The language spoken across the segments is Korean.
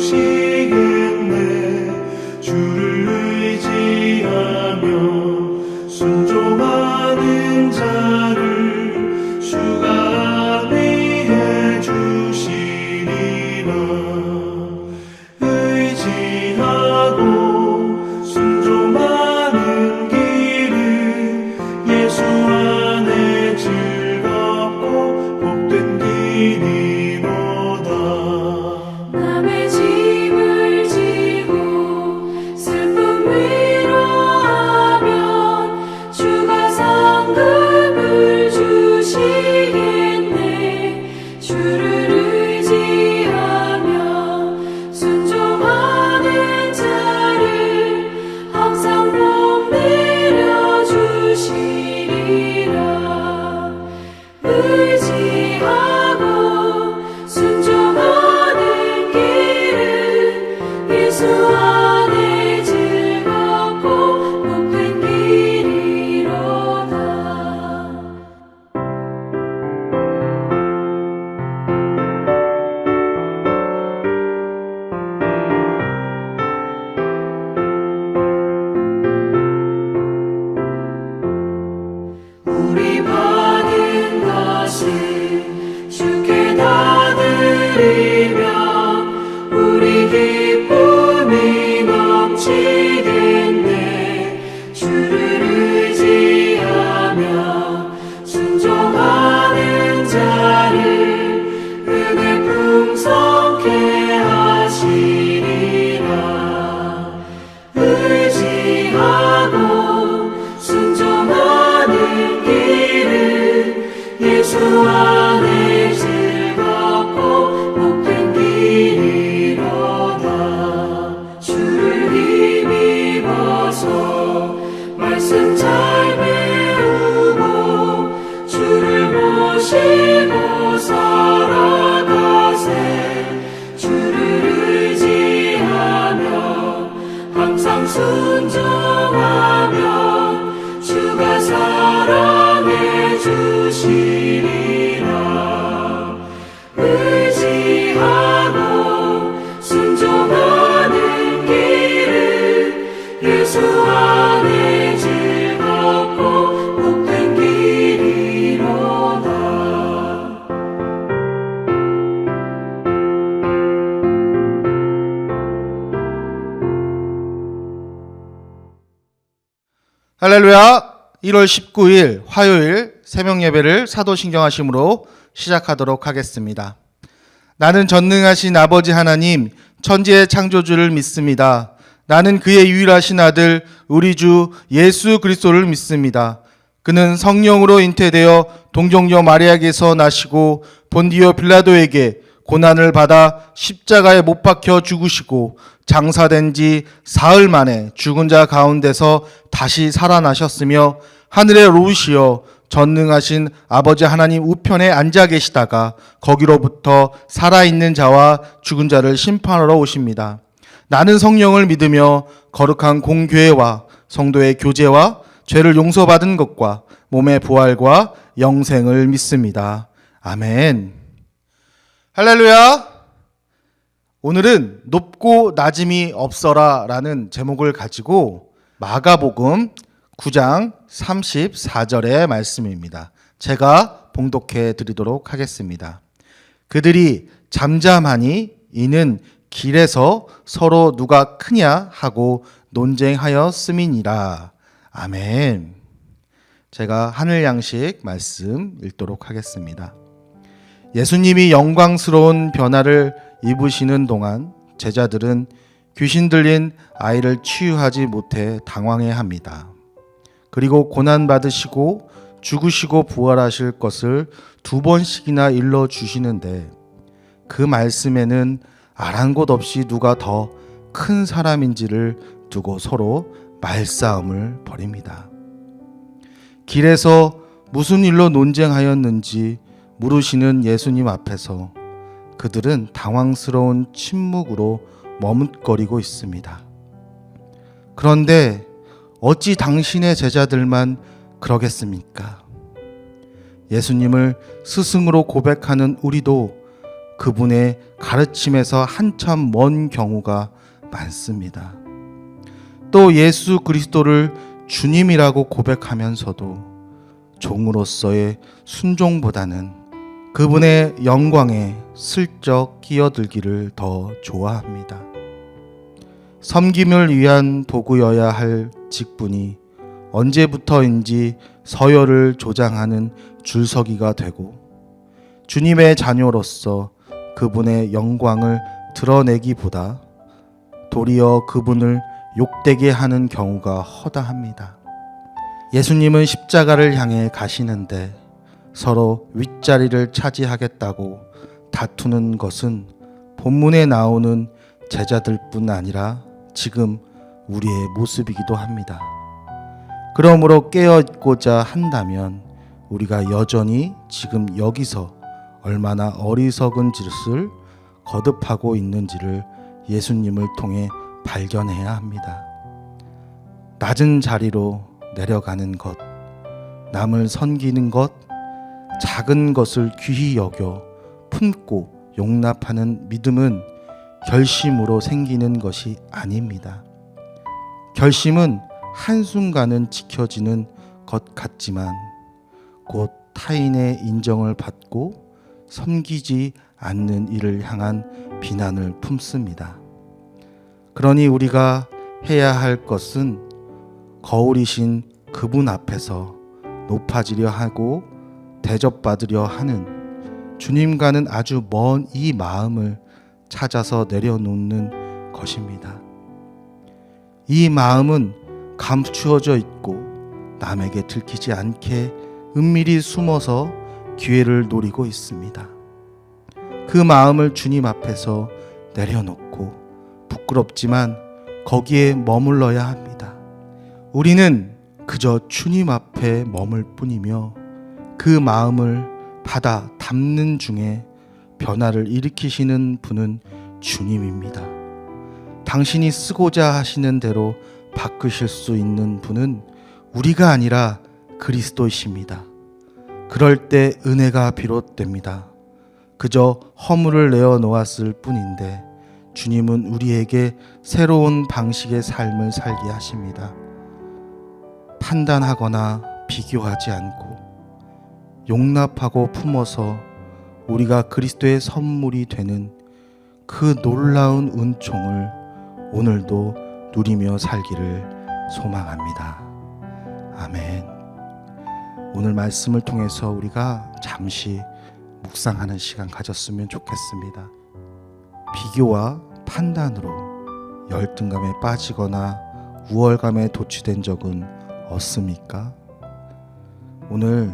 주시겠네. 주를 의지하며 순종하는 자를 주가 안위해 주시리라. 의지하고 순종하는 길은 예수 안에 즐겁고 복된 길이로다. 남의 짐을 지고 슬픔 위로하면 주가 상급을 주시겠네. 주를 의지하며 순종하는 자를 항상 복 내려 주시리라. 의지하고 순종하는 길은 예수 안에 즐겁고 복된 길이로다. 우리 받은 것을 주께 다 드리면 우리 기쁨이 넘치겠네. 주를 의지하며 순종하는 자를 은혜 풍성케 하시리라. 의지하고 순종하는 길은 예수 안에 즐겁고 복된 길이로다. 주를 힘입어서 말씀 잘 배우고 주를 모시고 살아가세. 주를 의지하며 항상 순종하면 주가 사랑해 주시리라. 의지하고 순종하는 길은 예수 안에 즐겁고 복된 길이로다. 할렐루야. 1월 19일 화요일 새벽 예배를 사도신경하심으로 시작하도록 하겠습니다. 나는 전능하신 아버지 하나님 천지의 창조주를 믿습니다. 나는 그의 유일하신 아들 우리 주 예수 그리스도를 믿습니다. 그는 성령으로 잉태되어 동정녀 마리아에게서 나시고 본디오 빌라도에게 고난을 받아 십자가에 못 박혀 죽으시고 장사된 지 사흘 만에 죽은 자 가운데서 다시 살아나셨으며 하늘에 오르시어 전능하신 아버지 하나님 우편에 앉아 계시다가 거기로부터 살아있는 자와 죽은 자를 심판하러 오십니다. 나는 성령을 믿으며 거룩한 공교회와 성도의 교제와 죄를 용서받은 것과 몸의 부활과 영생을 믿습니다. 아멘. 할렐루야. 오늘은 높고 낮음이 없어라 라는 제목을 가지고 마가복음 9장 34절의 말씀입니다. 제가 봉독해 드리도록 하겠습니다. 그들이 잠잠하니 이는 길에서 서로 누가 크냐 하고 논쟁하였음이니라. 아멘. 제가 하늘 양식 말씀 읽도록 하겠습니다. 예수님이 영광스러운 변화를 입으시는 동안 제자들은 귀신 들린 아이를 치유하지 못해 당황해합니다. 그리고 고난받으시고 죽으시고 부활하실 것을 2번씩이나 일러주시는데 그 말씀에는 아랑곳 없이 누가 더 큰 사람인지를 두고 서로 말싸움을 벌입니다. 길에서 무슨 일로 논쟁하였는지 물으시는 예수님 앞에서 그들은 당황스러운 침묵으로 머뭇거리고 있습니다. 그런데 어찌 당신의 제자들만 그러겠습니까? 예수님을 스승으로 고백하는 우리도 그분의 가르침에서 한참 먼 경우가 많습니다. 또 예수 그리스도를 주님이라고 고백하면서도 종으로서의 순종보다는 그분의 영광에 슬쩍 끼어들기를 더 좋아합니다. 섬김을 위한 도구여야 할 직분이 언제부터인지 서열을 조장하는 줄서기가 되고 주님의 자녀로서 그분의 영광을 드러내기보다 도리어 그분을 욕되게 하는 경우가 허다합니다. 예수님은 십자가를 향해 가시는데 서로 윗자리를 차지하겠다고 다투는 것은 본문에 나오는 제자들뿐 아니라 지금 우리의 모습이기도 합니다. 그러므로 깨어있고자 한다면 우리가 여전히 지금 여기서 얼마나 어리석은 짓을 거듭하고 있는지를 예수님을 통해 발견해야 합니다. 낮은 자리로 내려가는 것, 남을 섬기는 것, 작은 것을 귀히 여겨 품고 용납하는 믿음은 결심으로 생기는 것이 아닙니다. 결심은 한순간은 지켜지는 것 같지만 곧 타인의 인정을 받고 섬기지 않는 이를 향한 비난을 품습니다. 그러니 우리가 해야 할 것은 거울이신 그분 앞에서 높아지려 하고 대접받으려 하는 주님과는 아주 먼 이 마음을 찾아서 내려놓는 것입니다. 이 마음은 감추어져 있고 남에게 들키지 않게 은밀히 숨어서 기회를 노리고 있습니다. 그 마음을 주님 앞에서 내려놓고 부끄럽지만 거기에 머물러야 합니다. 우리는 그저 주님 앞에 머물 뿐이며 그 마음을 받아 담는 중에 변화를 일으키시는 분은 주님입니다. 당신이 쓰고자 하시는 대로 바꾸실 수 있는 분은 우리가 아니라 그리스도이십니다. 그럴 때 은혜가 비롯됩니다. 그저 허물을 내어 놓았을 뿐인데 주님은 우리에게 새로운 방식의 삶을 살게 하십니다. 판단하거나 비교하지 않고 용납하고 품어서 우리가 그리스도의 선물이 되는 그 놀라운 은총을 오늘도 누리며 살기를 소망합니다. 아멘. 오늘 말씀을 통해서 우리가 잠시 묵상하는 시간 가졌으면 좋겠습니다. 비교와 판단으로 열등감에 빠지거나 우월감에 도취된 적은 없습니까? 오늘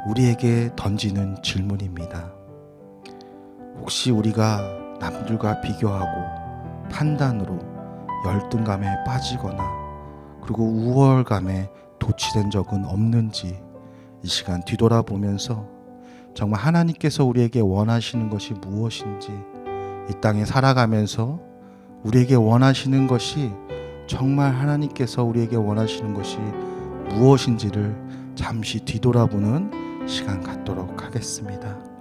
우리에게 던지는 질문입니다. 혹시 우리가 남들과 비교하고 판단으로 열등감에 빠지거나 그리고 우월감에 도취된 적은 없는지 이 시간 뒤돌아보면서 정말 하나님께서 우리에게 원하시는 것이 무엇인지, 이 땅에 살아가면서 우리에게 원하시는 것이 정말 하나님께서 우리에게 원하시는 것이 무엇인지를 잠시 뒤돌아보는 시간 갖도록 하겠습니다.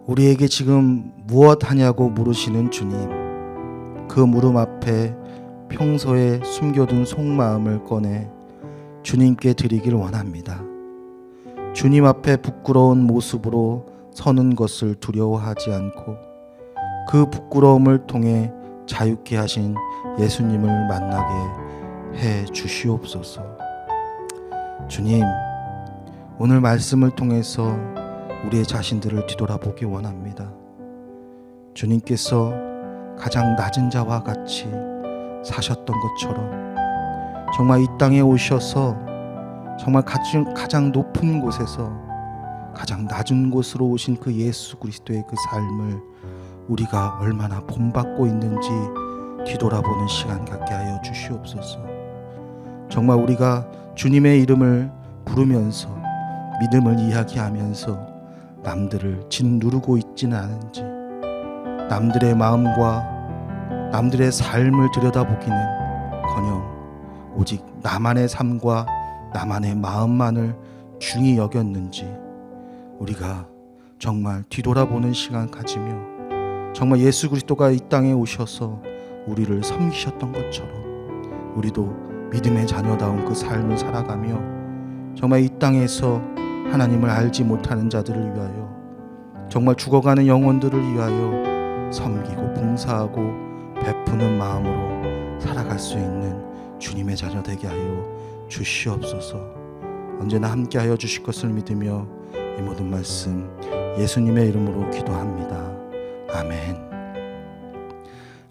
우리에게 지금 무엇 하냐고 물으시는 주님, 그 물음 앞에 평소에 숨겨둔 속마음을 꺼내 주님께 드리길 원합니다. 주님 앞에 부끄러운 모습으로 서는 것을 두려워하지 않고 그 부끄러움을 통해 자유케 하신 예수님을 만나게 해 주시옵소서. 주님, 오늘 말씀을 통해서 우리의 자신들을 뒤돌아보기 원합니다. 주님께서 가장 낮은 자와 같이 사셨던 것처럼 정말 이 땅에 오셔서 정말 가장 높은 곳에서 가장 낮은 곳으로 오신 그 예수 그리스도의 그 삶을 우리가 얼마나 본받고 있는지 뒤돌아보는 시간 갖게 하여 주시옵소서. 정말 우리가 주님의 이름을 부르면서 믿음을 이야기하면서 남들을 짓누르고 있지는 않은지, 남들의 마음과 남들의 삶을 들여다보기는 오직 나만의 삶과 나만의 마음만을 중히 여겼는지, 우리가 정말 뒤돌아보는 시간 가지며 정말 예수 그리스도가 이 땅에 오셔서 우리를 섬기셨던 것처럼 우리도 믿음의 자녀다운 그 삶을 살아가며 정말 이 땅에서 하나님을 알지 못하는 자들을 위하여, 정말 죽어가는 영혼들을 위하여 섬기고 봉사하고 베푸는 마음으로 살아갈 수 있는 주님의 자녀 되게 하여 주시옵소서. 언제나 함께하여 주실 것을 믿으며 이 모든 말씀 예수님의 이름으로 기도합니다. 아멘.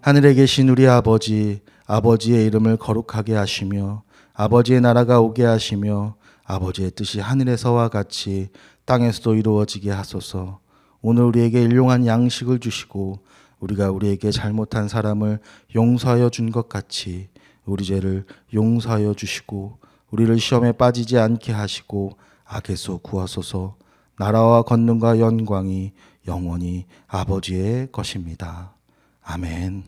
하늘에 계신 우리 아버지, 아버지의 이름을 거룩하게 하시며 아버지의 나라가 오게 하시며 아버지의 뜻이 하늘에서와 같이 땅에서도 이루어지게 하소서. 오늘 우리에게 일용할 양식을 주시고 우리가 우리에게 잘못한 사람을 용서하여 준 것 같이 우리 죄를 용서하여 주시고 우리를 시험에 빠지지 않게 하시고 악에서 구하소서. 나라와 권능과 영광이 영원히 아버지의 것입니다. 아멘.